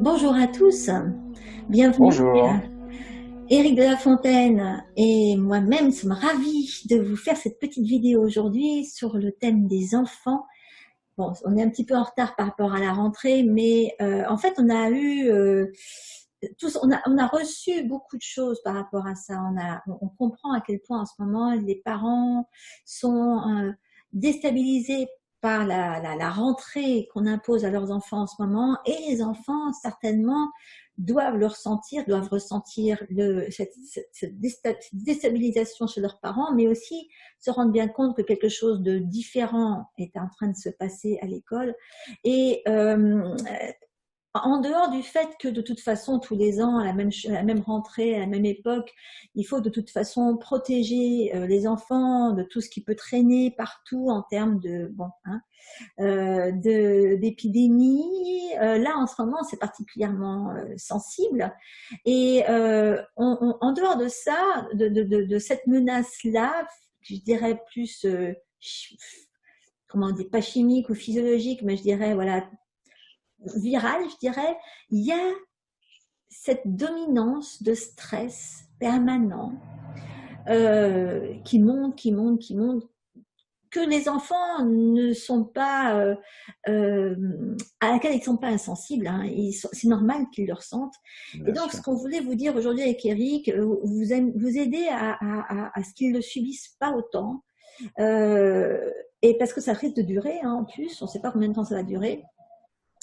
Bonjour à tous, bienvenue. Bonjour. Éric de La Fontaine et moi-même sommes ravis de vous faire cette petite vidéo aujourd'hui sur le thème des enfants. Bon, on est un petit peu en retard par rapport à la rentrée, mais en fait, on a eu on a reçu beaucoup de choses par rapport à ça. On comprend à quel point en ce moment les parents sont déstabilisés par la rentrée qu'on impose à leurs enfants en ce moment, et les enfants certainement doivent ressentir cette déstabilisation chez leurs parents, mais aussi se rendre bien compte que quelque chose de différent est en train de se passer à l'école. Et en dehors du fait que de toute façon, tous les ans, à la même rentrée, à la même époque, il faut de toute façon protéger les enfants de tout ce qui peut traîner partout en termes d'épidémie. Là, en ce moment, c'est particulièrement sensible. Et en dehors de ça, de cette menace-là, je dirais plus, comment on dit, pas chimique ou physiologique, mais je dirais, voilà, virale, je dirais, il y a cette dominance de stress permanent qui monte, que les enfants ne sont pas, à laquelle ils ne sont pas insensibles. Hein. C'est normal qu'ils le ressentent. Et Bien donc, ce sûr. qu'on voulait vous dire aujourd'hui avec Eric, vous aider à ce qu'ils ne le subissent pas autant. Et parce que ça risque de durer, hein, en plus, on ne sait pas combien de temps ça va durer.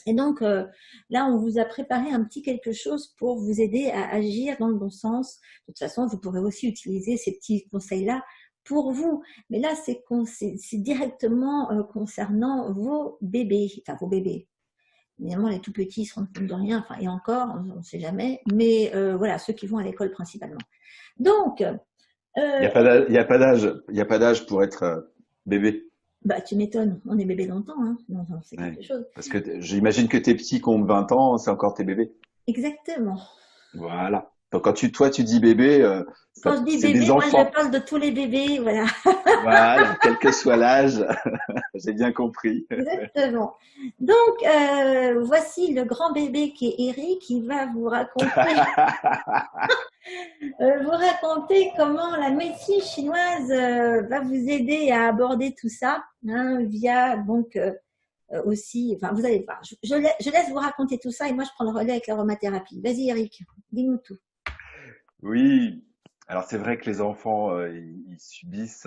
Et donc, là, on vous a préparé un petit quelque chose pour vous aider à agir dans le bon sens. De toute façon, vous pourrez aussi utiliser ces petits conseils-là pour vous. Mais là, c'est directement concernant vos bébés, enfin vos bébés. Évidemment, les tout petits se rendent compte de rien, enfin, et encore, on ne sait jamais. Mais voilà, ceux qui vont à l'école principalement. Donc, Il n'y a pas d'âge, il y a pas d'âge, il y a pas d'âge pour être bébé. bah, tu m'étonnes, on est bébé longtemps, hein. Non, non, c'est Ouais. quelque chose. Parce que j'imagine que tes petits qui ont 20 ans, c'est encore tes bébés. Exactement. Voilà. Donc quand toi tu dis bébé, Quand je dis c'est bébé, des moi, je enfants. parle de tous les bébés, voilà. Voilà, quel que soit l'âge, j'ai bien compris. Exactement. Donc, voici le grand bébé qui est Eric, qui va vous raconter comment la médecine chinoise va vous aider à aborder tout ça, hein, via donc aussi. Enfin, vous allez voir. Je laisse vous raconter tout ça et moi je prends le relais avec l'aromathérapie. Vas-y, Eric, dis-nous tout. Oui. Alors c'est vrai que les enfants, ils subissent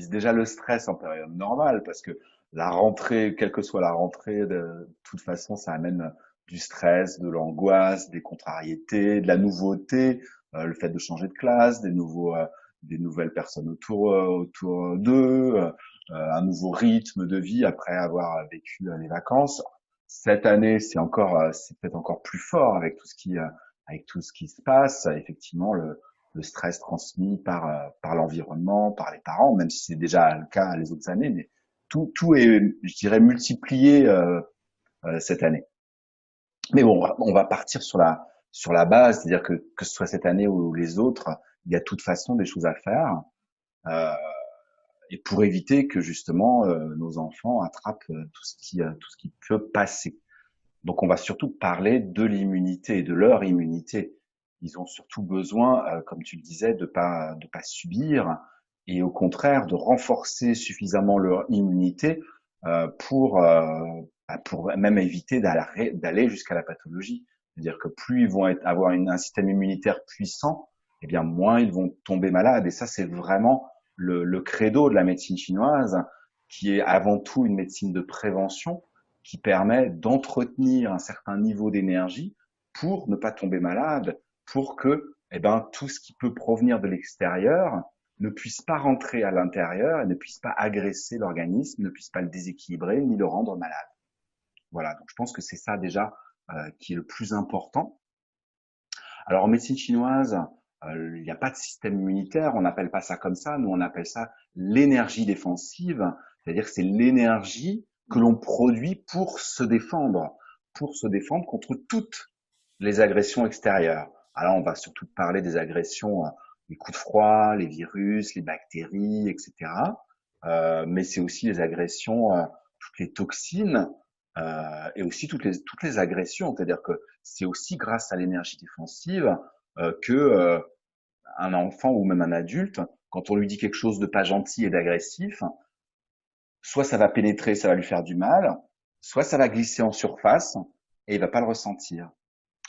déjà le stress en période normale parce que la rentrée, quelle que soit la rentrée, de toute façon, ça amène du stress, de l'angoisse, des contrariétés, de la nouveauté, le fait de changer de classe, des nouvelles personnes autour d'eux, un nouveau rythme de vie après avoir vécu les vacances. Cette année, c'est peut-être encore plus fort avec tout ce qui se passe, effectivement, le stress transmis par l'environnement, par les parents, même si c'est déjà le cas les autres années, mais tout est, je dirais, multiplié cette année. Mais bon, on va partir sur la base, c'est-à-dire que ce soit cette année ou les autres, il y a de toute façon des choses à faire, euh, et pour éviter que justement nos enfants attrapent tout ce qui peut passer. Donc on va surtout parler de l'immunité et de leur immunité. Ils ont surtout besoin, comme tu le disais, de pas subir et au contraire de renforcer suffisamment leur immunité pour même éviter d'aller jusqu'à la pathologie. C'est-à-dire que plus ils vont avoir un système immunitaire puissant, eh bien moins ils vont tomber malades. Et ça, c'est vraiment le credo de la médecine chinoise, qui est avant tout une médecine de prévention qui permet d'entretenir un certain niveau d'énergie pour ne pas tomber malade, pour que tout ce qui peut provenir de l'extérieur ne puisse pas rentrer à l'intérieur et ne puisse pas agresser l'organisme, ne puisse pas le déséquilibrer ni le rendre malade. Voilà, donc je pense que c'est ça déjà qui est le plus important. Alors en médecine chinoise, il n'y a pas de système immunitaire, on n'appelle pas ça comme ça, nous on appelle ça l'énergie défensive, c'est-à-dire que c'est l'énergie que l'on produit pour se défendre contre toutes les agressions extérieures. Alors on va surtout parler des agressions, les coups de froid, les virus, les bactéries, etc. Mais c'est aussi les agressions, toutes les toxines, et aussi toutes les agressions. C'est-à-dire que c'est aussi grâce à l'énergie défensive que un enfant ou même un adulte, quand on lui dit quelque chose de pas gentil et d'agressif, soit ça va pénétrer, ça va lui faire du mal, soit ça va glisser en surface et il va pas le ressentir.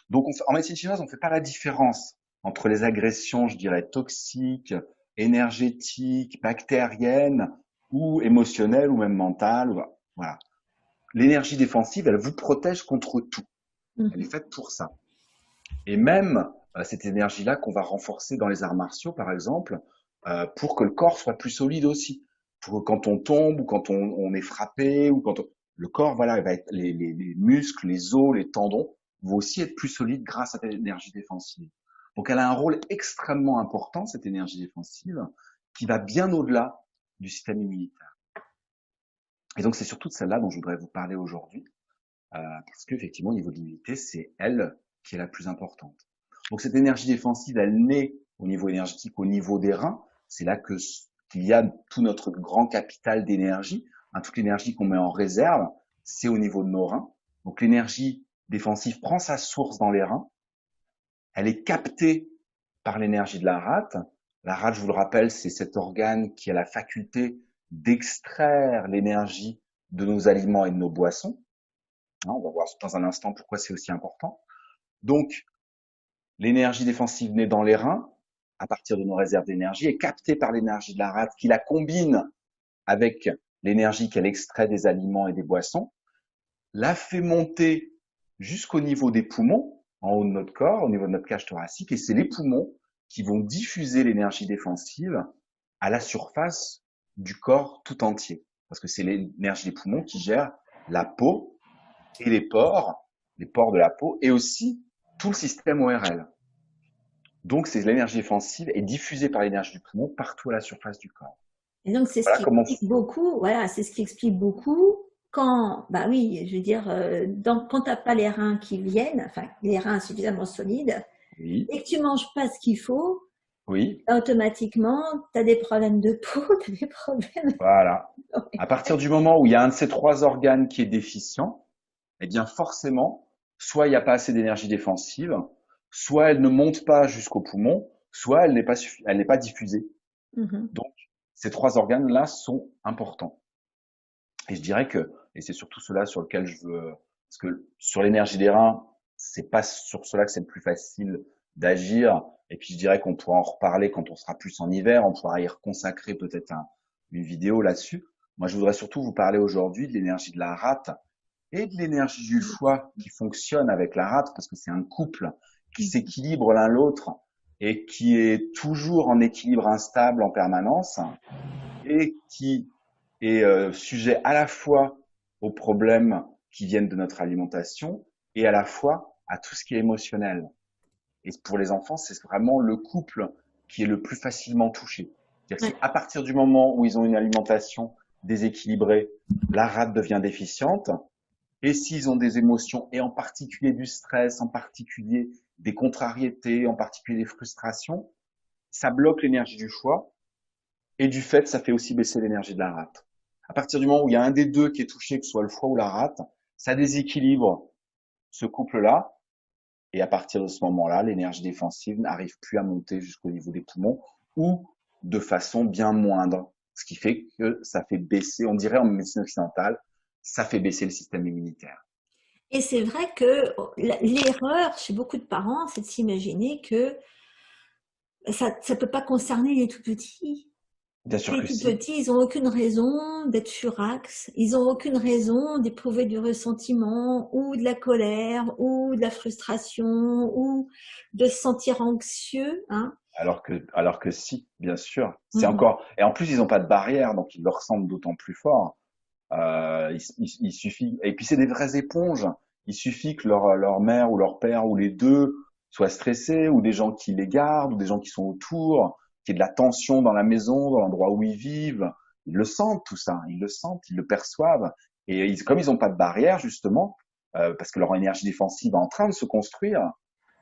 Donc, en médecine chinoise, on fait pas la différence entre les agressions, je dirais, toxiques, énergétiques, bactériennes ou émotionnelles ou même mentales. Voilà. L'énergie défensive, elle vous protège contre tout. Elle est Mhm. faite pour ça. Et même cette énergie-là qu'on va renforcer dans les arts martiaux, par exemple, pour que le corps soit plus solide aussi. Pour que quand on tombe ou quand on est frappé ou le corps, voilà, il va être, les muscles, les os, les tendons vont aussi être plus solides grâce à cette énergie défensive. Donc elle a un rôle extrêmement important, cette énergie défensive, qui va bien au-delà du système immunitaire. Et donc c'est surtout de celle-là dont je voudrais vous parler aujourd'hui, parce qu'effectivement, au niveau de l'immunité, c'est elle qui est la plus importante. Donc cette énergie défensive, elle naît au niveau énergétique, au niveau des reins. C'est là qu'il y a tout notre grand capital d'énergie, hein, toute l'énergie qu'on met en réserve, c'est au niveau de nos reins. Donc l'énergie défensive prend sa source dans les reins. Elle est captée par l'énergie de la rate. La rate, je vous le rappelle, c'est cet organe qui a la faculté d'extraire l'énergie de nos aliments et de nos boissons. On va voir dans un instant pourquoi c'est aussi important. Donc, l'énergie défensive naît dans les reins, à partir de nos réserves d'énergie, est captée par l'énergie de la rate, qui la combine avec l'énergie qu'elle extrait des aliments et des boissons, la fait monter jusqu'au niveau des poumons, en haut de notre corps, au niveau de notre cage thoracique, et c'est les poumons qui vont diffuser l'énergie défensive à la surface du corps tout entier. Parce que c'est l'énergie des poumons qui gère la peau et les pores de la peau, et aussi tout le système ORL. Donc, c'est l'énergie défensive est diffusée par l'énergie du poumon partout à la surface du corps. Et donc, c'est ce Voilà qui comment. explique beaucoup, voilà, c'est ce qui explique beaucoup quand, bah oui, je veux dire, quand t'as pas les reins qui viennent, enfin, les reins suffisamment solides, Oui, et que tu manges pas ce qu'il faut, oui, automatiquement, tu as des problèmes de peau, tu as des problèmes. voilà. À partir du moment où il y a un de ces trois organes qui est déficient, eh bien forcément, soit il n'y a pas assez d'énergie défensive, soit elle ne monte pas jusqu'au poumon, soit elle n'est pas diffusée. Mhm. Donc, ces trois organes-là sont importants. Et je dirais que, et c'est surtout cela sur lequel je veux, parce que sur l'énergie des reins, c'est pas sur cela que c'est le plus facile d'agir. Et puis je dirais qu'on pourra en reparler quand on sera plus en hiver, on pourra y consacrer peut-être une vidéo là-dessus. Moi, je voudrais surtout vous parler aujourd'hui de l'énergie de la rate et de l'énergie du foie qui fonctionne avec la rate, parce que c'est un couple qui s'équilibre l'un l'autre et qui est toujours en équilibre instable en permanence et qui est sujet à la fois aux problèmes qui viennent de notre alimentation et à la fois à tout ce qui est émotionnel. Et pour les enfants, c'est vraiment le couple qui est le plus facilement touché. C'est-à-dire Ouais. qu'à partir du moment où ils ont une alimentation déséquilibrée, la rate devient déficiente. Et s'ils ont des émotions, et en particulier du stress, en particulier des contrariétés, en particulier des frustrations, ça bloque l'énergie du foie et du fait, ça fait aussi baisser l'énergie de la rate. À partir du moment où il y a un des deux qui est touché, que ce soit le foie ou la rate, ça déséquilibre ce couple-là. Et à partir de ce moment-là, l'énergie défensive n'arrive plus à monter jusqu'au niveau des poumons ou de façon bien moindre. Ce qui fait que ça fait baisser, on dirait en médecine occidentale, ça fait baisser le système immunitaire. Et c'est vrai que l'erreur chez beaucoup de parents, c'est de s'imaginer que ça ne peut pas concerner les tout petits. Bien sûr Les que tout si. petits, ils n'ont aucune raison d'être furax, ils n'ont aucune raison d'éprouver du ressentiment ou de la colère ou de la frustration ou de se sentir anxieux, hein. Alors que si, bien sûr. C'est Mhm. encore, et en plus, ils n'ont pas de barrière, donc ils le ressentent d'autant plus fort. Il suffit, et puis c'est des vraies éponges. Il suffit que leur mère ou leur père ou les deux soient stressés, ou des gens qui les gardent, ou des gens qui sont autour, qu'il y ait de la tension dans la maison, dans l'endroit où ils vivent. Ils le sentent tout ça, ils le sentent, ils le perçoivent. Et comme ils n'ont pas de barrière justement, parce que leur énergie défensive est en train de se construire,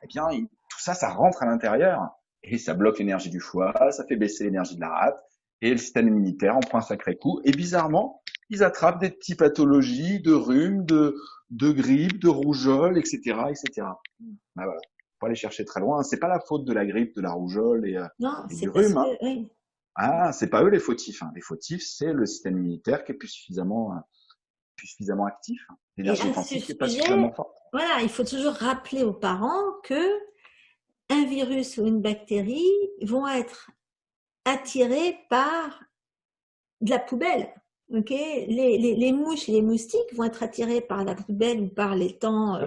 eh bien tout ça, ça rentre à l'intérieur et ça bloque l'énergie du foie, ça fait baisser l'énergie de la rate et le système immunitaire en prend un sacré coup. Et bizarrement, ils attrapent des petites pathologies de rhume, de grippe, de rougeole, etc., etc. Ben voilà. Faut pas aller chercher très loin. C'est pas la faute de la grippe, de la rougeole Non, et du c'est parce rhume, hein. que, oui. Ah, c'est pas eux les fautifs, hein. Les fautifs, c'est le système immunitaire qui est plus suffisamment actif, hein. Et L'énergie à ce défensive qui est pas sujet, suffisamment forte. voilà, il faut toujours rappeler aux parents que un virus ou une bactérie vont être attirés par de la poubelle. Ok, les mouches et les moustiques vont être attirés par la poubelle ou par les temps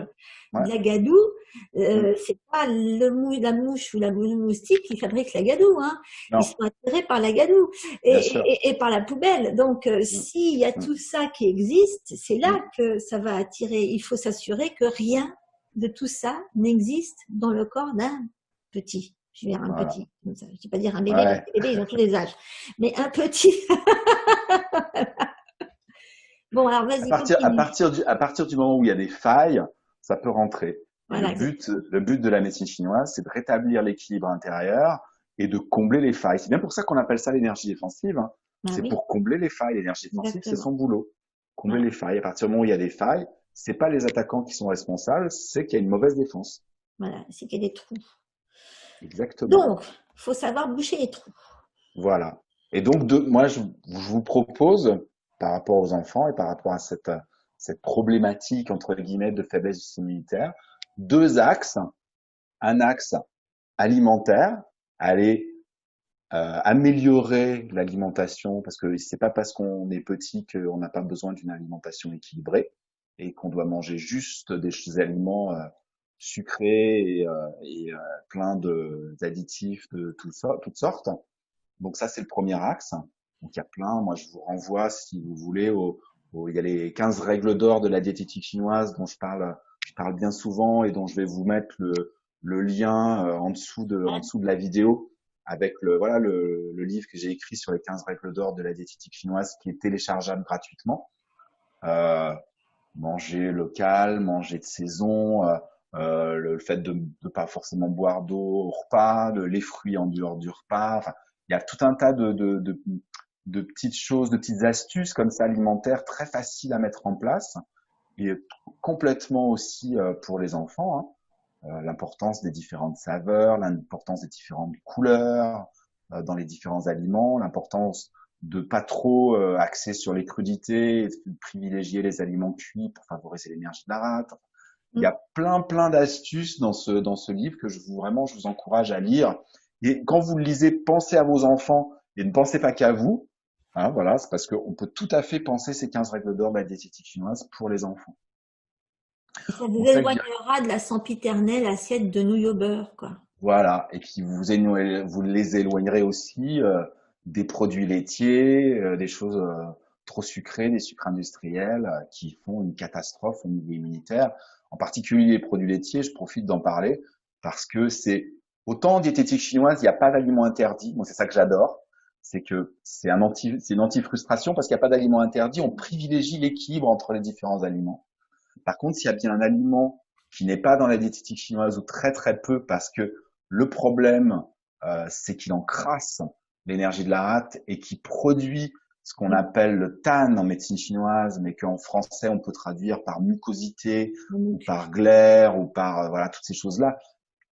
Ouais, de ouais, la gadoue. mm, C'est pas la mouche ou la moustique qui fabrique la gadoue, hein. Ils non, sont attirés par la gadoue bien sûr. et par la poubelle. Donc, Mm, s'il y a mm, tout ça qui existe, c'est là mm. que ça va attirer. Il faut s'assurer que rien de tout ça n'existe dans le corps d'un petit. Je vais dire un Voilà. petit, comme ça. Je ne dis pas dire un bébé, parce que Ouais. les bébés, ils ont tous les âges. Mais un petit. Bon, alors vas-y, continue. À partir du moment où il y a des failles, ça peut rentrer. Et Voilà, exactement. le but de la médecine chinoise, c'est de rétablir l'équilibre intérieur et de combler les failles. C'est bien pour ça qu'on appelle ça l'énergie défensive, hein. Bah C'est oui, pour combler les failles. L'énergie défensive, c'est exactement. son boulot. Combler Voilà, les failles. À partir du moment où il y a des failles, c'est pas les attaquants qui sont responsables, c'est qu'il y a une mauvaise défense. voilà, c'est qu'il y a des trous. Exactement. Donc, il faut savoir boucher les trous. Voilà. Et donc, moi, je vous propose, par rapport aux enfants et par rapport à cette problématique, entre guillemets, de faiblesse du système immunitaire, deux axes. Un axe alimentaire, aller améliorer l'alimentation, parce que c'est pas parce qu'on est petit qu'on n'a pas besoin d'une alimentation équilibrée et qu'on doit manger juste des aliments sucrés et plein d'additifs de toutes sortes. Donc ça, c'est le premier axe. Donc il y a plein. Moi, je vous renvoie, si vous voulez, il y a les 15 règles d'or de la diététique chinoise dont je parle bien souvent et dont je vais vous mettre le lien en dessous de la vidéo avec le livre que j'ai écrit sur les 15 règles d'or de la diététique chinoise qui est téléchargeable gratuitement. Euh, Manger local, manger de saison, le fait de ne pas forcément boire d'eau au repas, les fruits en dehors du repas. Enfin, il y a tout un tas de petites choses, de petites astuces comme ça alimentaires très faciles à mettre en place et complètement aussi pour les enfants, hein. L'importance des différentes saveurs, l'importance des différentes couleurs dans les différents aliments, l'importance de pas trop axer sur les crudités, et de privilégier les aliments cuits pour favoriser l'énergie de la rate. Il y Mm. a plein d'astuces dans ce livre que je vous encourage à lire. Et quand vous le lisez, pensez à vos enfants et ne pensez pas qu'à vous. Hein, voilà, c'est parce qu'on peut tout à fait penser ces 15 règles d'or de la diététique chinoise pour les enfants. Et ça vous On sait que éloignera de la sempiternelle assiette de nouilles au beurre, quoi. voilà, et puis vous les éloignerez aussi des produits laitiers, des choses trop sucrées, des sucres industriels qui font une catastrophe au niveau immunitaire. En particulier les produits laitiers, je profite d'en parler parce que c'est autant en diététique chinoise, il n'y a pas d'aliment interdit. Moi, c'est ça que j'adore, c'est que c'est une anti-frustration parce qu'il n'y a pas d'aliment interdit. On privilégie l'équilibre entre les différents aliments. Par contre, s'il y a bien un aliment qui n'est pas dans la diététique chinoise ou très peu parce que le problème, c'est qu'il encrasse l'énergie de la rate et qui produit ce qu'on Mm. appelle le tan en médecine chinoise, mais qu'en français on peut traduire par mucosité Le ou mucus. par glaire ou par voilà toutes ces choses-là.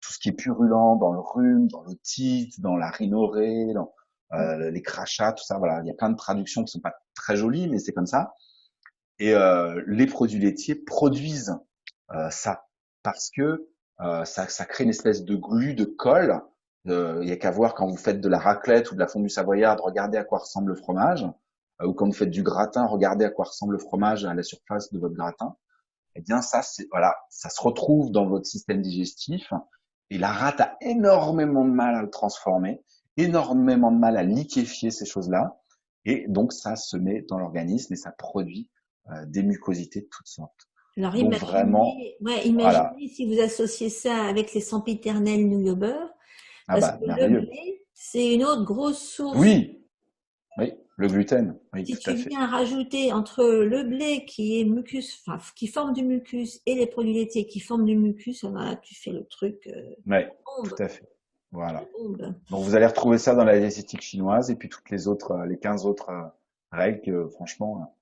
Tout ce qui est purulent dans le rhume, dans l'otite, dans la rhinorrhée, dans Mm. les crachats, tout ça. Voilà, il y a plein de traductions qui sont pas très jolies, mais c'est comme ça. Et les produits laitiers produisent ça parce que ça crée une espèce de glu, de colle. Il y a qu'à voir quand vous faites de la raclette ou de la fondue savoyarde, regardez à quoi ressemble le fromage. Ou quand vous faites du gratin, regardez à quoi ressemble le fromage à la surface de votre gratin. Eh bien, ça, c'est voilà, ça se retrouve dans votre système digestif et la rate a énormément de mal à le transformer, énormément de mal à liquéfier ces choses-là, et donc ça se met dans l'organisme et ça produit des mucosités de toutes sortes. Alors Donc vraiment, imaginez, ouais, voilà. imaginez si vous associez ça avec les sempiternelles nouilles au beurre, Ah parce bah, que le merveilleux. blé, c'est une autre grosse source. Oui, oui, le gluten, oui, Si tout à tu fait. viens rajouter entre le blé qui est mucus, enfin, qui forme du mucus et les produits laitiers qui forment du mucus, alors là, tu fais le truc, Oui, bombe, tout à fait. la Voilà. bombe. Donc vous allez retrouver ça dans la diététique chinoise et puis toutes les 15 autres règles que franchement,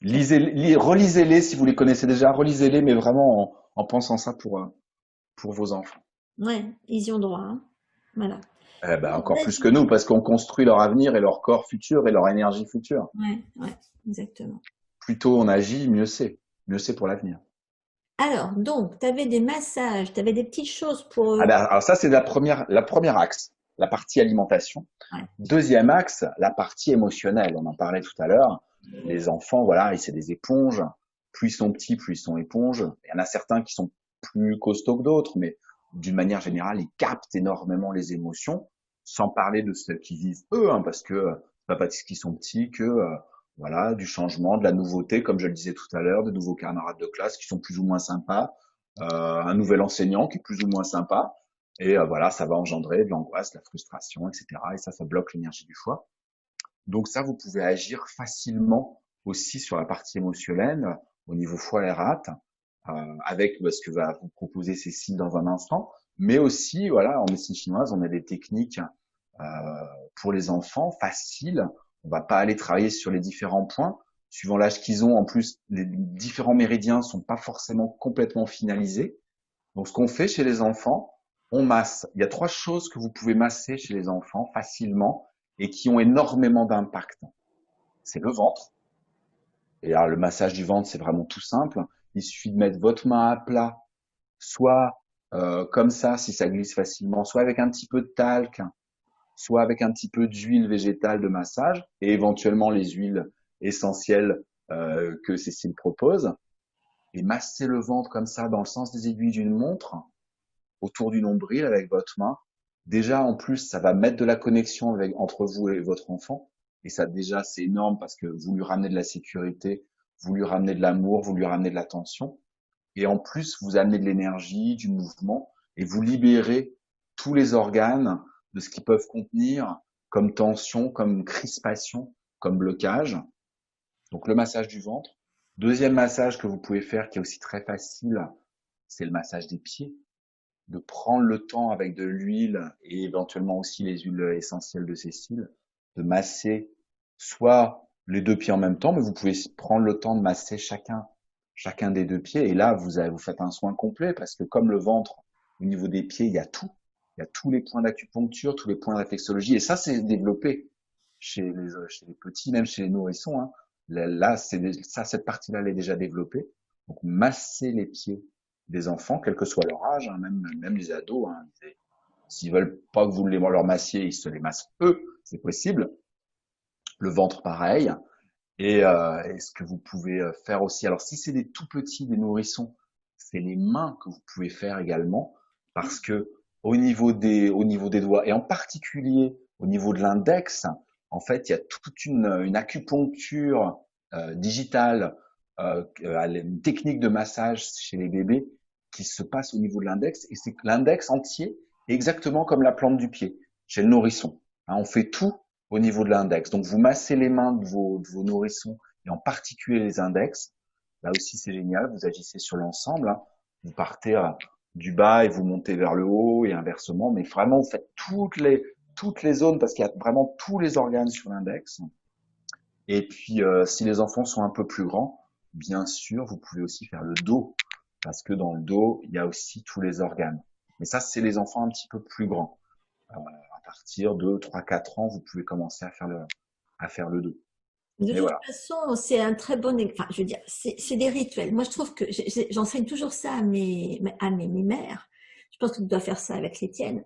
Relisez-les si vous les connaissez déjà, relisez-les, mais vraiment en pensant ça pour vos enfants. Ouais, ils y ont droit, hein. Voilà. Eh ben, Bon, encore plus que vas-y. nous, parce qu'on construit leur avenir et leur corps futur et leur énergie future. Ouais, ouais, exactement. Plus tôt on agit, mieux c'est. Mieux c'est pour l'avenir. Alors, donc, tu avais des massages, tu avais des petites choses pour Ah eux. ben, alors ça, c'est la première axe, la partie alimentation. Ouais. Deuxième axe, la partie émotionnelle. On en parlait tout à l'heure. Les enfants, voilà, c'est des éponges. Plus ils sont petits, plus ils sont éponges. Il y en a certains qui sont plus costauds que d'autres, mais d'une manière générale, ils captent énormément les émotions, sans parler de celles qui vivent eux, hein, parce que c'est pas parce qu'ils sont petits que voilà, du changement, de la nouveauté, comme je le disais tout à l'heure, de nouveaux camarades de classe qui sont plus ou moins sympas, un nouvel enseignant qui est plus ou moins sympa. Et voilà, ça va engendrer de l'angoisse, de la frustration, etc. Et ça bloque l'énergie du foie. Donc ça, vous pouvez agir facilement aussi sur la partie émotionnelle, au niveau foie et rate, avec ce que va vous proposer Cécile dans un instant. Mais aussi, voilà, en médecine chinoise, on a des techniques euh, pour les enfants faciles. On va pas aller travailler sur les différents points. Suivant l'âge qu'ils ont, en plus, les différents méridiens sont pas forcément complètement finalisés. Donc, ce qu'on fait chez les enfants, on masse. Il y a 3 choses que vous pouvez masser chez les enfants facilement et qui ont énormément d'impact. C'est le ventre. Et alors, le massage du ventre, c'est vraiment tout simple. Il suffit de mettre votre main à plat, soit comme ça, si ça glisse facilement, soit avec un petit peu de talc, soit avec un petit peu d'huile végétale de massage et éventuellement les huiles essentielles que Cécile propose. Et masser le ventre comme ça dans le sens des aiguilles d'une montre autour du nombril avec votre main. Déjà, en plus, ça va mettre de la connexion entre vous et votre enfant. Et ça, déjà, c'est énorme parce que vous lui ramenez de la sécurité, vous lui ramenez de l'amour, vous lui ramenez de l'attention. Et en plus, vous amenez de l'énergie, du mouvement, et vous libérez tous les organes de ce qu'ils peuvent contenir comme tension, comme crispation, comme blocage. Donc, le massage du ventre. Deuxième massage que vous pouvez faire, qui est aussi très facile, c'est le massage des pieds, de prendre le temps avec de l'huile et éventuellement aussi les huiles essentielles de Cécile, de masser soit les 2 pieds en même temps, mais vous pouvez prendre le temps de masser chacun des 2 pieds. Et là, vous faites un soin complet parce que comme le ventre, au niveau des pieds, il y a tout. Il y a tous les points d'acupuncture, tous les points de réflexologie. Et ça, c'est développé chez les petits, même chez les nourrissons, hein. Là, cette partie-là, elle est déjà développée. Donc, masser les pieds des enfants, quel que soit leur âge, hein, même les ados, hein, s'ils veulent pas que vous leur massiez, ils se les massent eux, c'est possible. Le ventre, pareil. Et ce que vous pouvez faire aussi, alors si c'est des tout petits, des nourrissons, c'est les mains que vous pouvez faire également, parce que au niveau des doigts, et en particulier au niveau de l'index, en fait, il y a toute une acupuncture digitale, une technique de massage chez les bébés qui se passe au niveau de l'index, et c'est que l'index entier est exactement comme la plante du pied chez le nourrisson. Hein, on fait tout au niveau de l'index. Donc, vous massez les mains de vos nourrissons et en particulier les index. Là aussi, c'est génial. Vous agissez sur l'ensemble, hein. Vous partez du bas et vous montez vers le haut et inversement. Mais vraiment, vous faites toutes les zones parce qu'il y a vraiment tous les organes sur l'index. Et puis, si les enfants sont un peu plus grands, bien sûr, vous pouvez aussi faire le dos parce que dans le dos, il y a aussi tous les organes. Mais ça, c'est les enfants un petit peu plus grands. À partir de 3, 4 ans, vous pouvez commencer à faire le dos. De Mais toute voilà. façon, c'est un très bon, enfin, je veux dire, c'est des rituels. Moi, je trouve que j'enseigne toujours ça à mes mères. Je pense que tu dois faire ça avec les tiennes.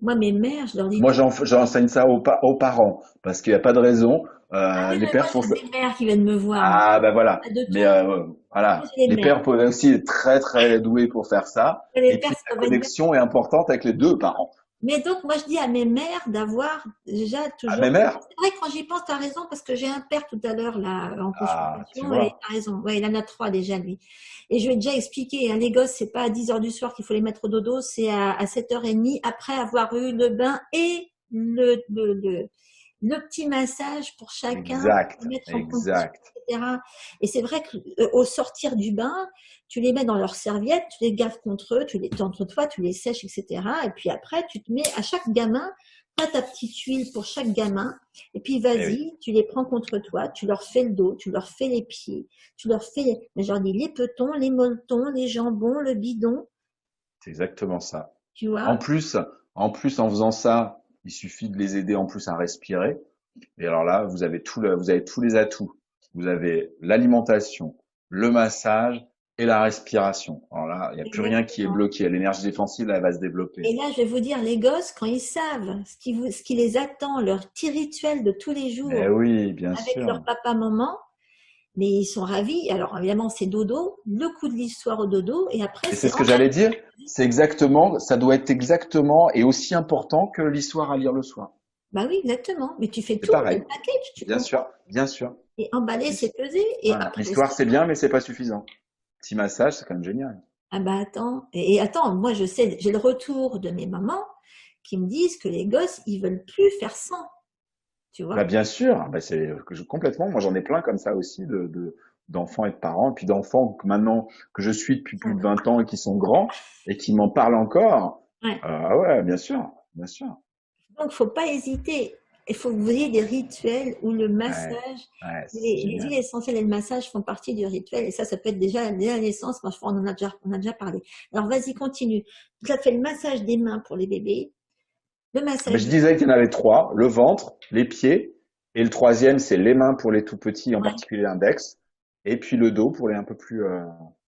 Moi, mes mères, je leur dis Moi, tout. j'enseigne ça aux parents parce qu'il n'y a pas de raison. Ah oui, Les mais moi, pères font ça. j'ai des mères qui viennent me voir. Moi. Ah, ben voilà. De Mais tout. Moi, voilà. j'ai des Les mères. pères peuvent aussi être très, très doués pour faire ça. Les Et pères, puis, ça la doit être. connexion est importante avec les deux parents. Mais donc, moi, je dis à mes mères d'avoir déjà Ah, toujours. mes mères? C'est vrai, quand j'y pense, tu as raison, parce que j'ai un père tout à l'heure, là, en Ah, tu consultation, et vois. tu as raison. Ouais, il en a 3 déjà, lui. Et je lui ai déjà expliqué, hein, les gosses, c'est pas à 10 heures du soir qu'il faut les mettre au dodo, c'est à 7h30, après avoir eu le bain et le petit massage pour chacun, pour Exact, mettre en condition, exact. etc. Et c'est vrai qu'au sortir du bain, tu les mets dans leurs serviettes, tu les gardes contre eux, entre toi, tu les sèches, etc. Et puis après, tu te mets à chaque gamin, pas ta petite huile pour chaque gamin. Et puis Eh oui, vas-y, tu les prends contre toi, tu leur fais le dos, tu leur fais les pieds, tu leur fais, mais genre les petons, les molletons, les jambons, le bidon, c'est exactement ça. tu En vois. plus, en plus, en faisant ça, il suffit de les aider en plus à respirer. Et alors là, vous avez tous les atouts. Vous avez l'alimentation, le massage et la respiration. Alors là, il n'y a plus rien qui est Exactement. bloqué. L'énergie défensive, là, elle va se développer. Et là, je vais vous dire, les gosses, quand ils savent ce qui les attend, leur petit rituel de tous les Mais jours oui, bien avec leur sûr. papa, maman, mais ils sont ravis. Alors évidemment, c'est dodo, le coup de l'histoire au dodo, et après, Et c'est c'est ce que j'allais dire. C'est exactement, ça doit être exactement et aussi important que l'histoire à lire le soir. bah oui, exactement. Mais tu fais C'est tout, le pareil. package, tu Bien comprends? sûr, bien sûr. Et emballer, c'est peser. Et Voilà. après L'histoire, ça, c'est bien, mais c'est pas suffisant. Petit massage, c'est quand même génial. ah bah attends, et attends, moi je sais, j'ai le retour de mes mamans qui me disent que les gosses, ils veulent plus faire sans, tu Bah, vois. bien sûr, bah, complètement. Moi, j'en ai plein comme ça aussi d'enfants et de parents. Et puis d'enfants que maintenant, que je suis depuis plus de 20 ans et qui sont grands et qui m'en parlent encore. Ouais. Ah ouais, bien sûr, bien sûr. Donc, faut pas hésiter. Il faut que vous ayez des rituels où le Ouais, massage, ouais, c'est les huiles génial. essentielles et le massage font partie du rituel. Et ça peut être déjà la naissance. Moi, je crois on a déjà parlé. Alors, vas-y, continue. Donc, ça fait le massage des mains pour les bébés, le Ah, ben, massage je des... disais qu'il y en avait trois, le ventre, les pieds, et le troisième, c'est les mains pour les tout petits, en Ouais, particulier l'index, et puis le dos pour les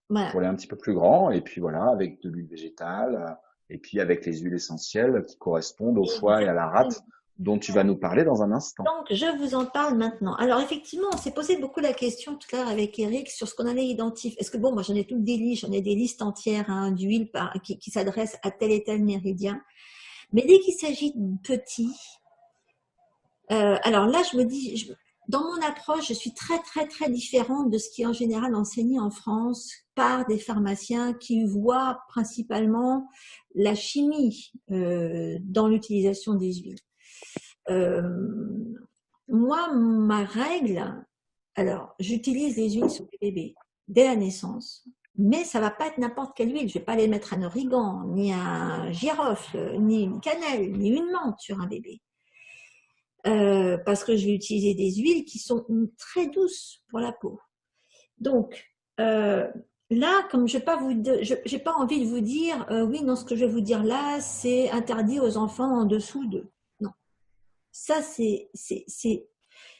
voilà. pour les un petit peu plus grands, et puis voilà, avec de l'huile végétale, et puis avec les huiles essentielles qui correspondent au foie et à la rate, Exactement. dont tu vas nous parler dans un instant. Donc, je vous en parle maintenant. Alors, effectivement, on s'est posé beaucoup la question tout à l'heure avec Eric sur ce qu'on allait identifier. Est-ce que bon, moi, j'en ai toutes des listes, j'en ai des listes entières hein, d'huile qui s'adressent à tel et tel méridien. Mais dès qu'il s'agit de petits, alors là, je me dis, dans mon approche, je suis très, très, très différente de ce qui est en général enseigné en France par des pharmaciens qui voient principalement la chimie dans l'utilisation des huiles. Euh, Moi, ma règle, alors, j'utilise les huiles sur les bébés dès la naissance, mais ça va pas être n'importe quelle huile. Je vais pas les mettre un origan, ni un girofle, ni une cannelle, ni une menthe sur un bébé. Parce que je vais utiliser des huiles qui sont très douces pour la peau. Donc, là, comme je n'ai pas, j'ai pas envie de vous dire, oui, non, ce que je vais vous dire là, c'est interdit aux enfants en dessous de. Non, ça,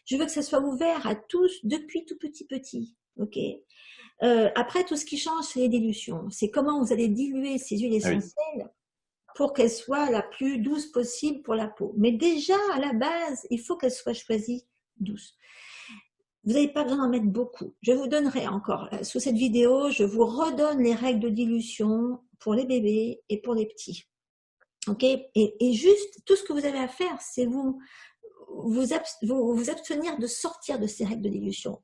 je veux que ça soit ouvert à tous depuis tout petit, ok. Après, tout ce qui change, c'est les dilutions. C'est comment vous allez diluer ces huiles Ah oui. essentielles pour qu'elle soit la plus douce possible pour la peau. Mais déjà, à la base, il faut qu'elle soit choisie douce. Vous n'avez pas besoin d'en mettre beaucoup. Je vous donnerai encore, sous cette vidéo, je vous redonne les règles de dilution pour les bébés et pour les petits. Ok. Et juste, tout ce que vous avez à faire, c'est vous abstenir de sortir de ces règles de dilution.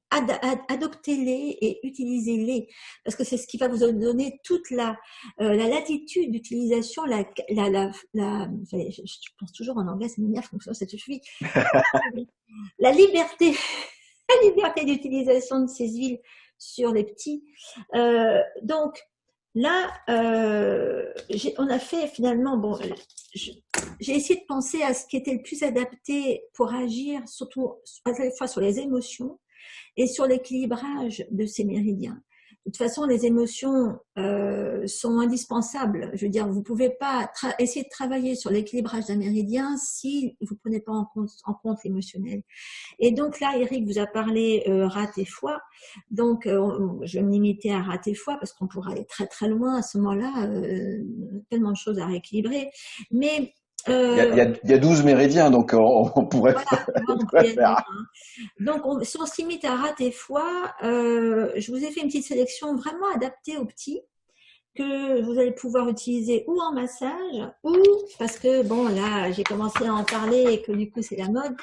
Adoptez-les et utilisez-les, parce que c'est ce qui va vous donner toute la latitude d'utilisation, je pense toujours en anglais, ça m'énerve, comme ça suffit. La liberté, la liberté d'utilisation de ces huiles sur les petits. Donc, là, on a fait finalement, bon, j'ai essayé de penser à ce qui était le plus adapté pour agir, surtout à la fois sur les émotions et sur l'équilibrage de ces méridiens. De toute façon, les émotions sont indispensables. Je veux dire, vous ne pouvez pas essayer de travailler sur l'équilibrage d'un méridien si vous ne prenez pas en compte l'émotionnel. Et donc là, Eric vous a parlé rate et foie. Donc, je vais me limiter à rate et foie parce qu'on pourra aller très très loin à ce moment-là. Tellement de choses à rééquilibrer. Mais Il y a 12 méridiens, donc on pourrait, voilà, on on peut pourrait y aller. faire. Hein. Donc, si on se limite à rate et foie, je vous ai fait une petite sélection vraiment adaptée aux petits que vous allez pouvoir utiliser ou en massage ou parce que bon là j'ai commencé à en parler et que du coup c'est la mode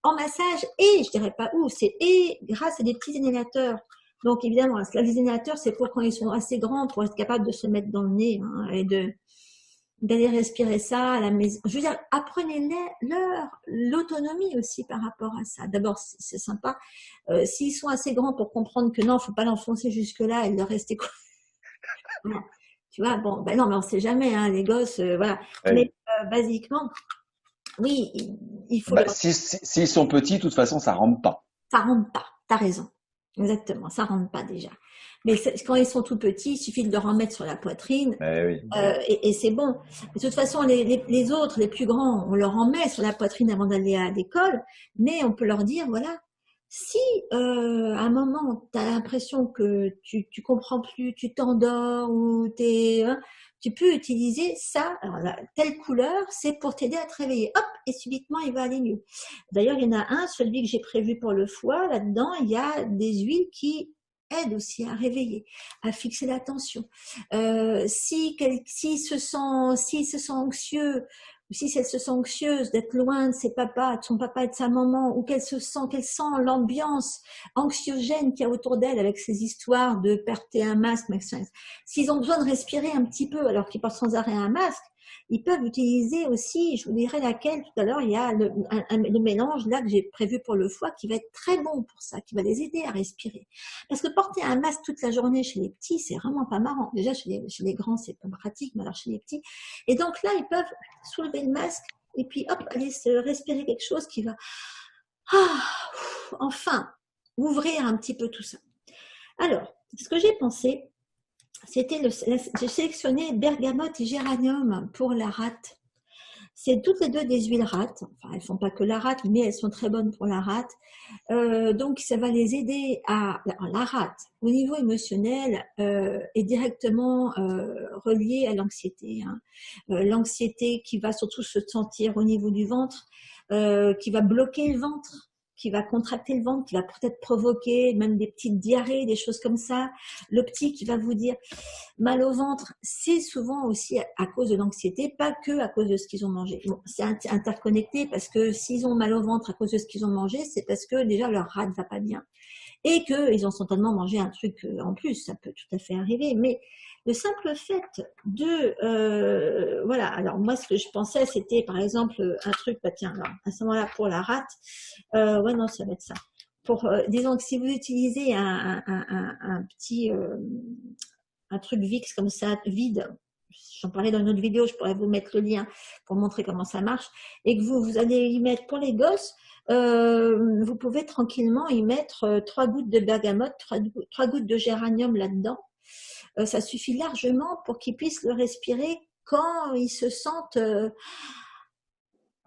en massage et je dirais pas où c'est et grâce à des petits inhalateurs. Donc évidemment les inhalateurs c'est pour quand ils sont assez grands pour être capables de se mettre dans le nez hein, et de d'aller respirer ça à la maison. Je veux dire, apprenez-leur l'autonomie aussi par rapport à ça. D'abord, c'est sympa. S'ils sont assez grands pour comprendre que non, faut pas l'enfoncer jusque-là et leur rester quoi. Voilà. Tu vois, bon, ben non, mais on sait jamais, hein, les gosses, voilà. Mais Oui. basiquement, oui, il faut Bah, leur... s'ils sont petits, de toute façon, ça rentre pas. Ça rentre pas, t'as raison. Exactement, ça rentre pas déjà. Mais quand ils sont tout petits, il suffit de leur en mettre sur la poitrine Eh oui, oui. et c'est bon. De toute façon, les autres, les plus grands, on leur en met sur la poitrine avant d'aller à l'école, mais on peut leur dire, voilà, si à un moment, tu as l'impression que tu comprends plus, tu t'endors ou hein, tu peux utiliser ça, alors telle couleur, c'est pour t'aider à te réveiller. Hop, et subitement, il va aller mieux. D'ailleurs, il y en a un, celui que j'ai prévu pour le foie, là-dedans, il y a des huiles qui aident aussi à réveiller, à fixer l'attention. S'il se sent anxieux, ou si elle se sent anxieuse d'être loin de ses papas, de son papa et de sa maman, ou qu'elle sent l'ambiance anxiogène qu'il y a autour d'elle avec ces histoires de porter un masque, machin. S'ils ont besoin de respirer un petit peu alors qu'ils portent sans arrêt un masque, ils peuvent utiliser aussi, je vous dirai laquelle tout à l'heure, il y a le mélange là que j'ai prévu pour le foie qui va être très bon pour ça, qui va les aider à respirer. Parce que porter un masque toute la journée chez les petits, c'est vraiment pas marrant. Déjà chez les grands, c'est pas pratique, mais alors chez les petits. Et donc là, ils peuvent soulever le masque et puis hop, aller se respirer quelque chose qui va, enfin, ouvrir un petit peu tout ça. Alors, ce que j'ai pensé, c'était j'ai sélectionné bergamote et géranium pour la rate. C'est toutes les deux des huiles rate. Enfin, elles font pas que la rate, mais elles sont très bonnes pour la rate. Donc, ça va les aider la rate, au niveau émotionnel, est directement reliée à l'anxiété. Hein. L'anxiété qui va surtout se sentir au niveau du ventre, qui va bloquer le ventre, qui va contracter le ventre, qui va peut-être provoquer même des petites diarrhées, des choses comme ça. Le petit qui va vous dire mal au ventre, c'est souvent aussi à cause de l'anxiété, pas que à cause de ce qu'ils ont mangé. Bon, c'est interconnecté parce que s'ils ont mal au ventre à cause de ce qu'ils ont mangé, c'est parce que déjà leur rate va pas bien et qu'ils ont certainement mangé un truc en plus, ça peut tout à fait arriver. Mais le simple fait de voilà, alors moi ce que je pensais c'était par exemple un truc, bah tiens, alors, à ce moment-là pour la rate, ouais non ça va être ça. Pour disons que si vous utilisez un petit un truc VIX comme ça, vide, j'en parlais dans une autre vidéo, je pourrais vous mettre le lien pour montrer comment ça marche, et que vous allez y mettre pour les gosses, vous pouvez tranquillement y mettre 3 gouttes de bergamote, 3 gouttes de géranium là-dedans. Ça suffit largement pour qu'ils puissent le respirer quand ils se sentent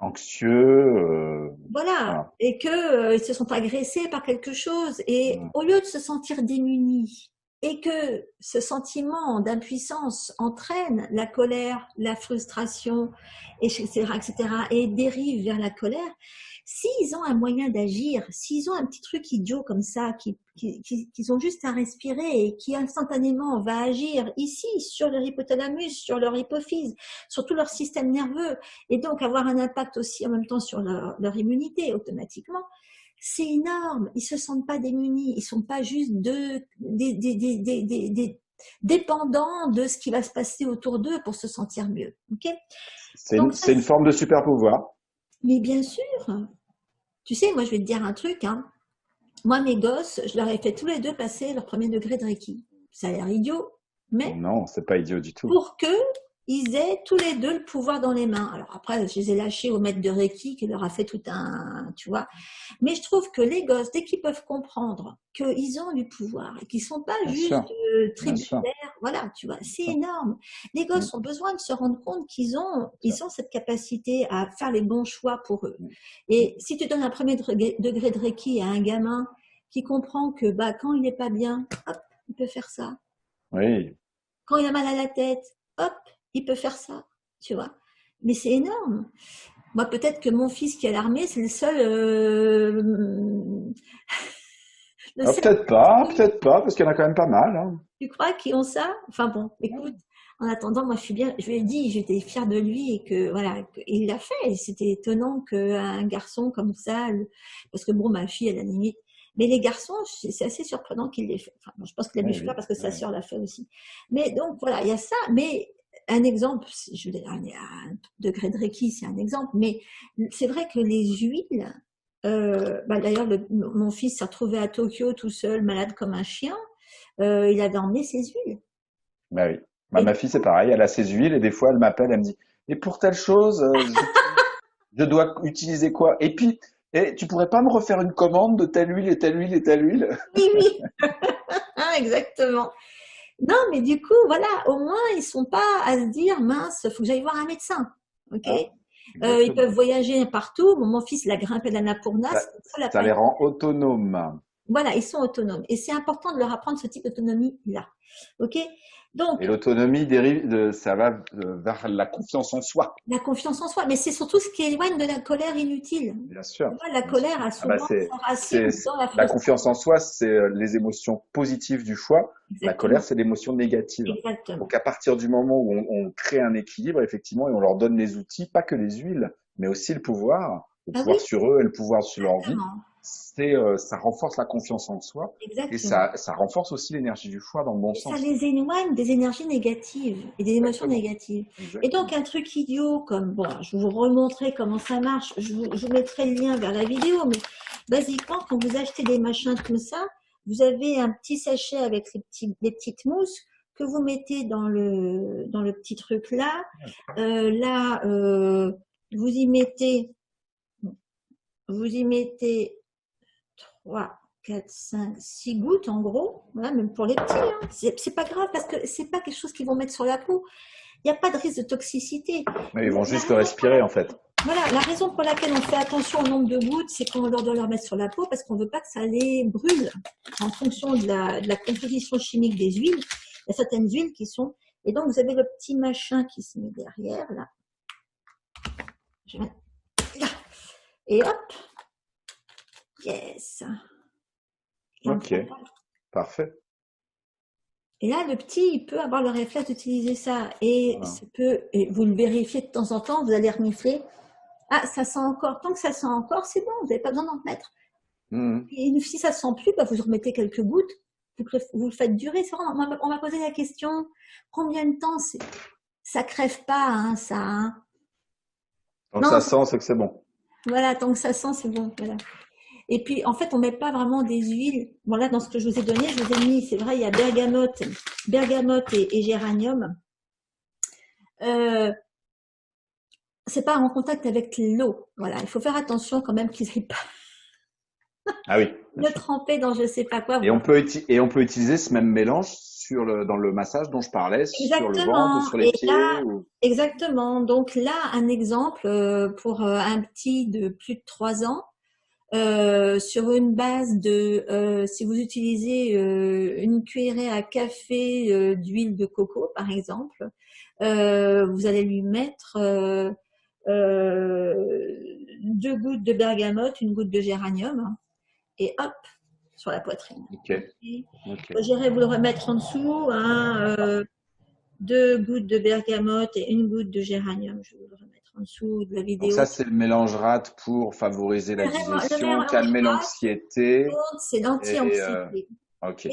Anxieux, voilà, voilà. et que ils se sont agressés par quelque chose. Et Mm. au lieu de se sentir démunis, et que ce sentiment d'impuissance entraîne la colère, la frustration, etc., etc., et dérive vers la colère, s'ils ont un moyen d'agir, s'ils ont un petit truc idiot comme ça, qu'ils ont juste à respirer et qui instantanément va agir ici, sur leur hypothalamus, sur leur hypophyse, sur tout leur système nerveux, et donc avoir un impact aussi en même temps sur leur immunité automatiquement, c'est énorme. Ils se sentent pas démunis. Ils sont pas juste dépendants de ce qui va se passer autour d'eux pour se sentir mieux. Ok? Donc ça, C'est une forme de super pouvoir. mais bien sûr. Tu sais, moi je vais te dire un truc. Hein. Moi, mes gosses, je leur ai fait tous les deux passer leur premier degré de Reiki. Ça a l'air idiot, mais Non, c'est pas idiot du tout. pour que ils aient tous les deux le pouvoir dans les mains. Alors après, je les ai lâchés au maître de Reiki qui leur a fait tout un, tu vois. Mais je trouve que les gosses, dès qu'ils peuvent comprendre qu'ils ont du pouvoir et qu'ils sont pas Bien juste sûr, bien sûr, tributaires, voilà, tu vois, bien c'est sûr. énorme. Les Mm, gosses ont besoin de se rendre compte bien sûr. ils ont cette capacité à faire les bons choix pour eux. Mm, mm. Et si tu donnes un premier degré de Reiki à un gamin qui comprend que, bah, quand il n'est pas bien, hop, il peut faire ça. Oui, Quand il a mal à la tête, hop, il peut faire ça, tu vois. Mais c'est énorme. Moi, peut-être que mon fils qui est à l'armée, c'est le ah, seul, peut-être pas, parce qu'il y en a quand même pas mal. Hein. tu crois, qui ont ça. Enfin bon, écoute, en attendant, moi, je suis bien, je lui ai dit, j'étais fière de lui et que, voilà, il l'a fait. C'était étonnant qu'un garçon comme ça, parce que bon, ma fille, à la limite, mais les garçons, c'est assez surprenant qu'il l'ait fait. Enfin, je pense qu'il a dû Oui, le faire oui, parce que sa oui. sœur l'a fait aussi. Mais donc, voilà, il y a ça, mais un exemple, je vais donner un degré de Reiki, c'est un exemple, mais c'est vrai que les huiles, d'ailleurs, mon fils s'est retrouvé à Tokyo tout seul, malade comme un chien. Il avait emmené ses huiles. Bah oui. Bah, Et ma du fille, c'est coup, pareil. Elle a ses huiles et des fois, elle m'appelle, elle me dit, et pour telle chose, je dois utiliser quoi? Et puis, tu pourrais pas me refaire une commande de telle huile et telle huile et telle huile? oui, oui, hein, exactement. Non, mais du coup, voilà, au moins, ils sont pas à se dire, mince, faut que j'aille voir un médecin. OK? Ah, Ils peuvent exactement. voyager partout. Bon, mon fils, il a grimpé l'Annapurna, Ça, c'était ça la ça les peine. rend autonomes. Voilà, ils sont autonomes. Et c'est important de leur apprendre ce type d'autonomie-là. OK? Et Donc, l'autonomie dérive ça va vers la confiance en soi. la confiance en soi, mais c'est surtout ce qui éloigne de la colère inutile. Bien Tu sûr, vois, la bien sûr. colère a Ah bah souvent sa c'est, racine dans la la confiance frustration. en soi, c'est les émotions positives du choix. La colère, Exactement. c'est l'émotion négative. Exactement. Donc à partir du moment où on crée un équilibre, effectivement, et on leur donne les outils, pas que les huiles, mais aussi le Ah oui, pouvoir sur eux et le pouvoir sur leur vie, exactement. ça renforce la confiance en soi et Exactement. ça renforce aussi l'énergie du choix dans le bon Et ça sens. les éloigne des énergies négatives et des émotions Exactement, négatives. Et donc, exactement. un truc idiot comme, bon, je vais vous remontrer comment ça marche, je vous mettrai le lien vers la vidéo, mais basiquement, quand vous achetez des machins comme ça, vous avez un petit sachet avec les petites mousses que vous mettez dans le petit truc là. Là, vous y mettez, vous y mettez 3, 4, 5, 6 gouttes en gros, voilà, même pour les petits, hein. C'est pas grave parce que c'est pas quelque chose qu'ils vont mettre sur la peau. Il n'y a pas de risque de toxicité. Mais ils vont La juste le raison pour respirer en fait. voilà, la raison pour laquelle on fait attention au nombre de gouttes, c'est qu'on doit leur mettre sur la peau parce qu'on ne veut pas que ça les brûle en fonction de la composition chimique des huiles. Il y a certaines huiles qui sont. Et donc, vous avez le petit machin qui se met derrière, là. Là. Et hop, yes. Je Ok, parfait. Et là, le petit, il peut avoir le réflexe d'utiliser ça. Et Voilà. et vous le vérifiez de temps en temps, vous allez renifler. Ah, ça sent encore. Tant que ça sent encore, c'est bon, vous n'avez pas besoin d'en mettre. Mhm. Et si ça sent plus, bah, vous remettez quelques gouttes, vous le faites durer. On m'a posé la question, combien de temps ça crève pas, hein, ça, hein. Donc Non, ça sent, c'est que c'est bon. voilà, tant que ça sent, c'est bon. Voilà. Et puis, en fait, on met pas vraiment des huiles. Bon, là, dans ce que je vous ai donné, je vous ai mis, c'est vrai, il y a bergamote et géranium. Euh, c'est pas en contact avec l'eau. Voilà, il faut faire attention quand même qu'ils n'aient pas Ah oui, bien le sûr. tremper dans je sais pas quoi. Et Bon. et on peut utiliser ce même mélange dans le massage dont je parlais, sur le ventre ou Exactement. sur les Et pieds là, ou... exactement. Donc là, un exemple pour un petit de plus de 3 ans, sur une base de, si vous utilisez une cuillerée à café d'huile de coco, par exemple, vous allez lui mettre 2 gouttes de bergamote, une goutte de géranium, et hop, sur la poitrine. Ok, Okay. ok. J'irai vous le remettre en dessous, hein, 2 gouttes de bergamote et une goutte de géranium. Je vais vous le remettre en dessous de la Donc vidéo. ça, c'est le mélange rate pour favoriser la Le digestion, mélange calmer l'anxiété. c'est Et, l'anti-anxiété. ok.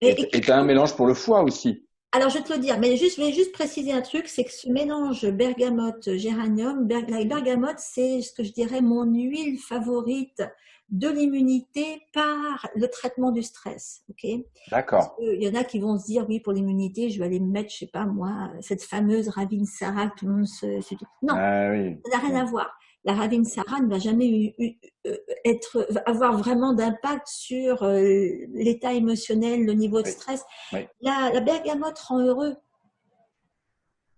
Et, Et t'as un mélange pour le foie aussi. alors, je vais te le dire, mais je vais juste préciser un truc, c'est que ce mélange bergamote-géranium, la bergamote, c'est ce que je dirais mon huile favorite de l'immunité par le traitement du stress. Ok? Parce D'accord. qu'il y en a qui vont se dire, oui, pour l'immunité, je vais aller me mettre, je sais pas moi, cette fameuse Ravinsara que tout le monde Non, Ah oui. ça n'a rien à Hmm. voir. La Ravinsara ne va jamais avoir vraiment d'impact sur l'état émotionnel, le niveau de Oui, stress. oui. La bergamote rend heureux.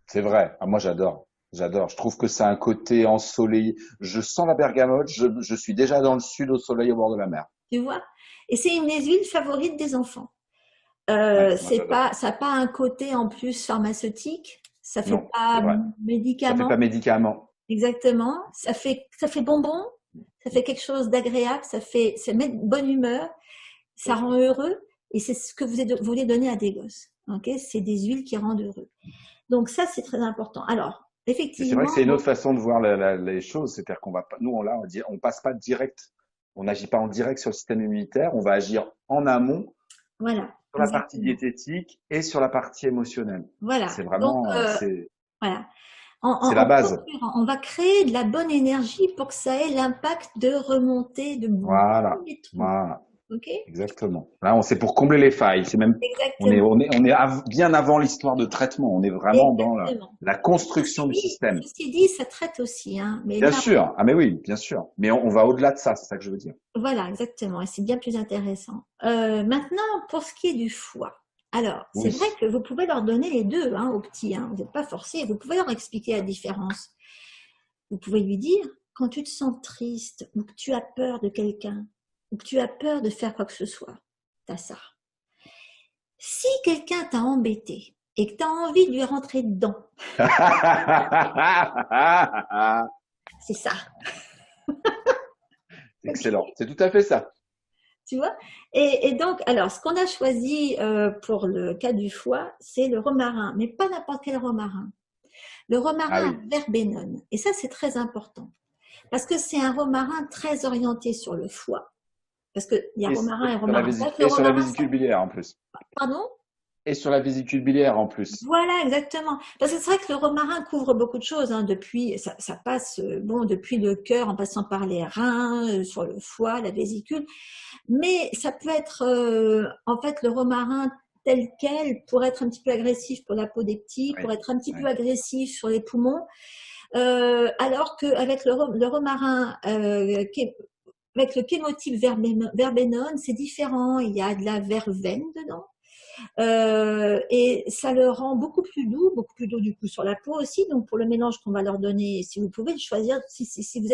C'est vrai. Ah, moi, j'adore. J'adore. Je trouve que ça a un côté ensoleillé. Je sens la bergamote. Je suis déjà dans le sud au soleil au bord de la mer. Tu vois? Et c'est une des huiles favorites des enfants. Ouais, moi, j'adore. Ça n'a pas un côté en plus pharmaceutique, ça fait Non, c'est pas vrai. Ça fait médicament, pas médicament. exactement. Ça fait bonbon, ça fait quelque chose d'agréable, ça met de bonne humeur, ça Oui. rend heureux, et c'est ce que vous voulez donner à des gosses. Ok? C'est des huiles qui rendent heureux. Donc ça, c'est très important. Alors, Mais c'est vrai que effectivement, c'est une autre façon de voir les choses. C'est-à-dire qu'on va pas, nous, on passe pas direct. On n'agit pas en direct sur le système immunitaire. On va agir en amont voilà, sur la partie exactement. diététique et sur la partie émotionnelle. Voilà. C'est Donc, vraiment, c'est. Voilà. C'est la base. On va créer de la bonne énergie pour que ça ait l'impact de remonter de Voilà, les trous. voilà, Ok? exactement. Là, c'est pour combler les failles. C'est même, Exactement. on est bien avant l'histoire de traitement. On est vraiment dans Exactement. la construction du système. Ceci dit, ça traite aussi, hein. Mais Bien là, sûr. Ah, mais oui, bien sûr. Mais on va au-delà de ça. C'est ça que je veux dire. voilà, exactement. Et c'est bien plus intéressant. Maintenant, pour ce qui est du foie. Alors, c'est vrai Oui. que vous pouvez leur donner les deux, hein, aux petits, hein. Vous n'êtes pas forcé. Vous pouvez leur expliquer la différence. Vous pouvez lui dire, quand tu te sens triste, ou que tu as peur de quelqu'un, ou que tu as peur de faire quoi que ce soit, t'as ça. Si quelqu'un t'a embêté et que tu as envie de lui rentrer dedans, c'est ça. Excellent. C'est tout à fait ça. Tu vois? Et donc, alors, ce qu'on a choisi pour le cas du foie, c'est le romarin, mais pas n'importe quel romarin. Le Ah romarin à oui. verbenone. Et ça, c'est très important. Parce que c'est un romarin très orienté sur le foie. Parce qu'il y a Et romarin et sur la romarin. Le et sur la romarin, ça... vésicule biliaire en plus. Pardon? Et sur la vésicule biliaire en plus. Voilà, exactement. Parce que c'est vrai que le romarin couvre beaucoup de choses, hein, depuis, ça passe, bon, depuis le cœur en passant par les reins, sur le foie, la vésicule. Mais ça peut être, en fait, le romarin tel quel pourrait être un petit peu agressif pour la peau des petits, Oui. pour être un petit peu Oui. agressif sur les poumons. Alors qu'avec le romarin, avec le chémotype verbenone, c'est différent. Il y a de la verveine dedans. Et ça le rend beaucoup plus doux du coup sur la peau aussi. Donc pour le mélange qu'on va leur donner, si vous pouvez le choisir, si vous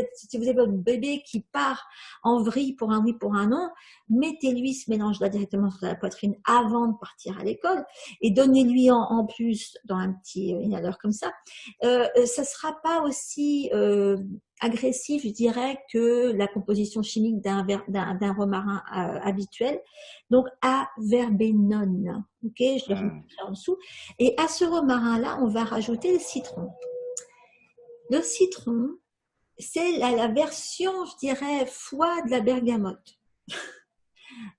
avez votre bébé qui part en vrille pour un oui, pour un non, mettez-lui ce mélange-là directement sur la poitrine avant de partir à l'école et donnez-lui en plus dans un petit inhaler comme ça. Ça sera pas aussi agressif, je dirais, que la composition chimique d'un romarin habituel. Donc, à verbenone. Ok, je le remets en dessous. Et à ce romarin-là, on va rajouter le citron. Le citron, c'est la version, je dirais, foie de la bergamote.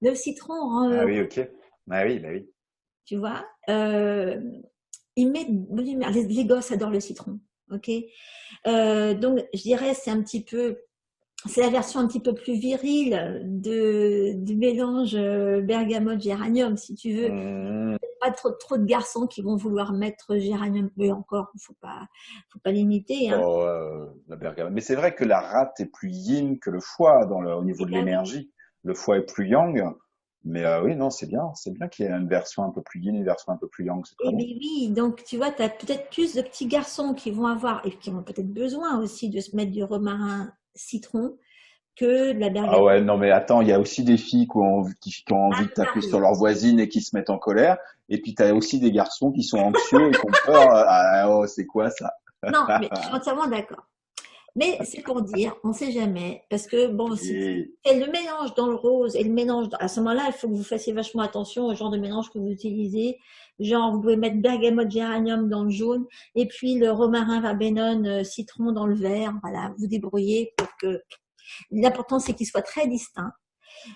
Le citron rend Ah heureux, oui, ok. Ah oui, bah oui. tu vois. Il met les gosses adorent le citron. Ok. Donc, je dirais, c'est la version un petit peu plus virile du mélange bergamote-géranium, si tu veux. Mmh. Pas trop de garçons qui vont vouloir mettre géranium, mais encore, faut pas limiter, hein. Oh, la bergamote. Mais c'est vrai que la rate est plus yin que le foie au niveau Eh de ben oui, l'énergie. Le foie est plus yang. Mais oui, non, c'est bien qu'il y ait une version un peu plus yin et une version un peu plus yang. C'est très eh ben bon. oui, donc tu vois, tu as peut-être plus de petits garçons qui vont avoir, et qui ont peut-être besoin aussi de se mettre du romarin citron que de la Ah bergamote. ouais, non mais attends, il y a aussi des filles qui ont Ah, envie de ça taper sur arrive. leur voisine et qui se mettent en colère. Et puis t'as aussi des garçons qui sont anxieux et qui ont peur. Ah, oh, c'est quoi ça? Non, mais je suis entièrement d'accord. Mais c'est pour dire, on ne sait jamais, parce que bon, si Et c'est le mélange dans le rose et le mélange, à ce moment-là, il faut que vous fassiez vachement attention au genre de mélange que vous utilisez. Genre, vous pouvez mettre bergamote géranium dans le jaune, et puis le romarin verbenone citron dans le vert. Voilà, vous débrouillez pour que l'important c'est qu'il soit très distinct.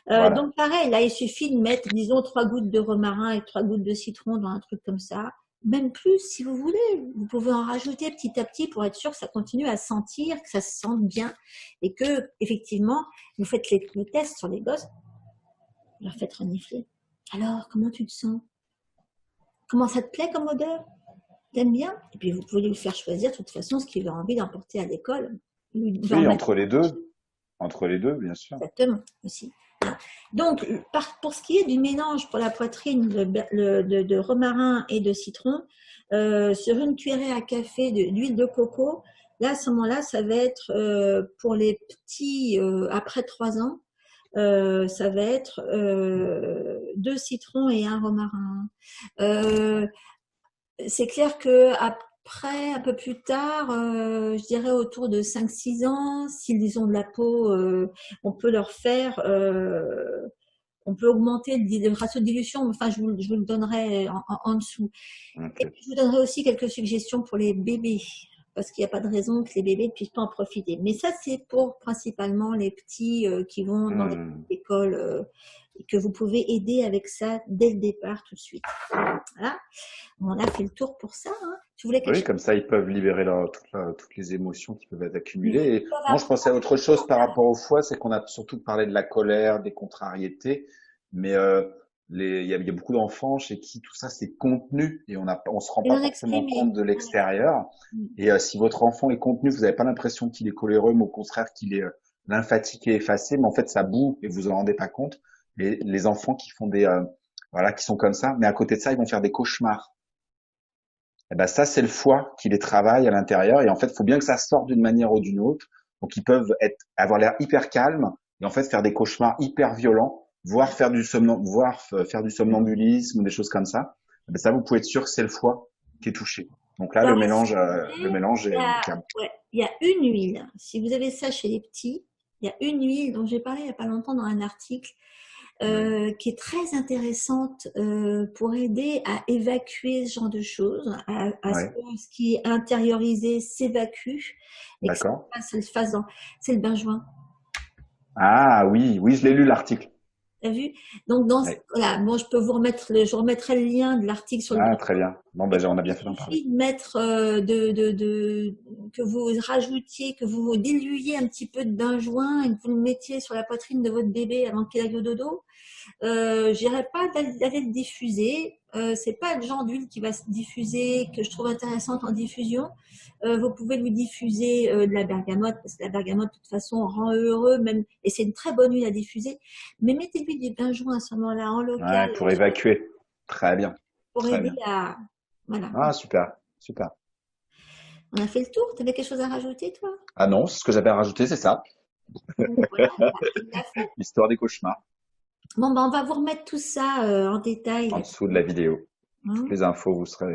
voilà. Donc pareil, là il suffit de mettre, disons, 3 gouttes de romarin et 3 gouttes de citron dans un truc comme ça. Même plus, si vous voulez, vous pouvez en rajouter petit à petit pour être sûr que ça continue à sentir, que ça se sente bien et que effectivement vous faites le test sur les gosses, vous leur faites renifler. Alors, comment tu te sens? Comment ça te plaît comme odeur? T'aimes bien? Et puis vous pouvez lui faire choisir de toute façon ce qu'il a envie d'emporter à l'école. Il va en Oui, mettre entre les deux, bien sûr. exactement aussi. Donc, pour ce qui est du mélange pour la poitrine de romarin et de citron, sur une cuillerée à café d'huile de coco, là, à ce moment-là, ça va être pour les petits après 3 ans, ça va être 2 citrons et un romarin. Euh, c'est clair que après, un peu plus tard, je dirais autour de 5-6 ans, s'ils ont de la peau, on peut leur faire, on peut augmenter le ratio de dilution, enfin je vous le donnerai en dessous. Et Ok. je vous donnerai aussi quelques suggestions pour les bébés. parce qu'il n'y a pas de raison que les bébés ne puissent pas en profiter. Mais ça, c'est pour principalement les petits qui vont dans les Hmm. écoles et que vous pouvez aider avec ça dès le départ, tout de suite. Voilà, on a fait le tour pour ça. Hein. Tu voulais quelque Oui, chose? comme ça, ils peuvent libérer toutes les émotions qui peuvent être accumulées. Ils Et peuvent non, je pensais à autre chose par apprendre. rapport au foie, c'est qu'on a surtout parlé de la colère, des contrariétés, mais il y a beaucoup d'enfants chez qui tout ça c'est contenu et on se rend Et pas non forcément exprimé. compte de l'extérieur. Et si votre enfant est contenu, vous n'avez pas l'impression qu'il est coléreux, mais au contraire qu'il est lymphatique et effacé, mais en fait ça boue et vous en rendez pas compte. Les enfants qui font voilà, qui sont comme ça, mais à côté de ça, ils vont faire des cauchemars. Eh ben ça, c'est le foie qui les travaille à l'intérieur. Et en fait, il faut bien que ça sorte d'une manière ou d'une autre. Donc, ils peuvent avoir l'air hyper calmes et en fait faire des cauchemars hyper violents, voire faire du somnambulisme ou des choses comme ça. Eh ben ça, vous pouvez être sûr que c'est le foie qui est touché. Donc là, Alors, le mélange il y est a, impeccable. ouais, il y a une huile. Si vous avez ça chez les petits, il y a une huile dont j'ai parlé il n'y a pas longtemps dans un article qui est très intéressante pour aider à évacuer ce genre de choses, à ce Ouais, que ce qui est intériorisé s'évacue et que d'accord. ça se fasse dans. C'est le benjoin. Ah oui, oui, je l'ai lu l'article. T'as vu? Donc, Ouais. voilà, bon, je vous remettrai le lien de l'article sur le Ah, très bien. Bon, ben, on a il bien fait d'en parler. suffit de mettre, que vous rajoutiez, que vous diluiez un petit peu de benjoin et que vous le mettiez sur la poitrine de votre bébé avant qu'il aille au dodo. J'irai pas d'aller le diffuser. C'est pas le genre d'huile qui va se diffuser que je trouve intéressante en diffusion. Vous pouvez lui diffuser de la bergamote parce que la bergamote de toute façon rend heureux même et c'est une très bonne huile à diffuser. Mais mettez-lui du benjoin à ce moment-là en local Ouais, pour évacuer. Très bien, pour très aider bien. à voilà. Ah, super, super. On a fait le tour. Tu avais quelque chose à rajouter toi? Ah non, ce que j'avais à rajouter, c'est ça. Bon, voilà, bah, il l'a fait. Histoire des cauchemars. Bon, ben, on va vous remettre tout ça en détail En là. dessous de la vidéo. Toutes Hein. les infos vous seront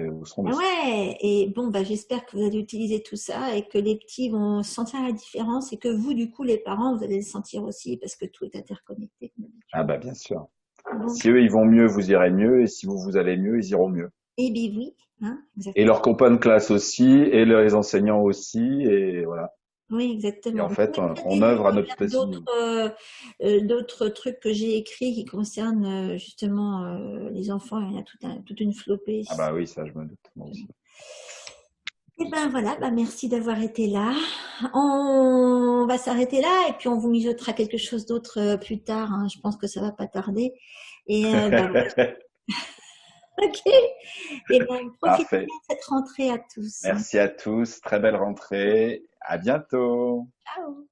Ah dessus. ouais, et bon, bah, j'espère que vous allez utiliser tout ça et que les petits vont sentir la différence et que vous, du coup, les parents, vous allez le sentir aussi parce que tout est interconnecté comme Ah d'habitude. bah bien sûr. Bon, Si eux ils vont mieux, vous irez mieux, et si vous allez mieux, ils iront mieux. et bien oui, hein, Et exactement. leurs copains de classe aussi, et les enseignants aussi, et voilà. Oui, Et exactement. en Je vous fait, mettrai des on œuvre à liens notre vers petit niveau. d'autres trucs que j'ai écrits qui concernent justement les enfants. Il y en a toute une flopée. Ah bah oui, ça je me doute, moi aussi. Et ben voilà, bah merci d'avoir été là. On va s'arrêter là et puis on vous mijotera quelque chose d'autre plus tard. Hein. Je pense que ça va pas tarder. Et bah, voilà. Ok. Et ben profitez Parfait. bien de cette rentrée à tous. Merci à tous, très belle rentrée. À bientôt. Ciao.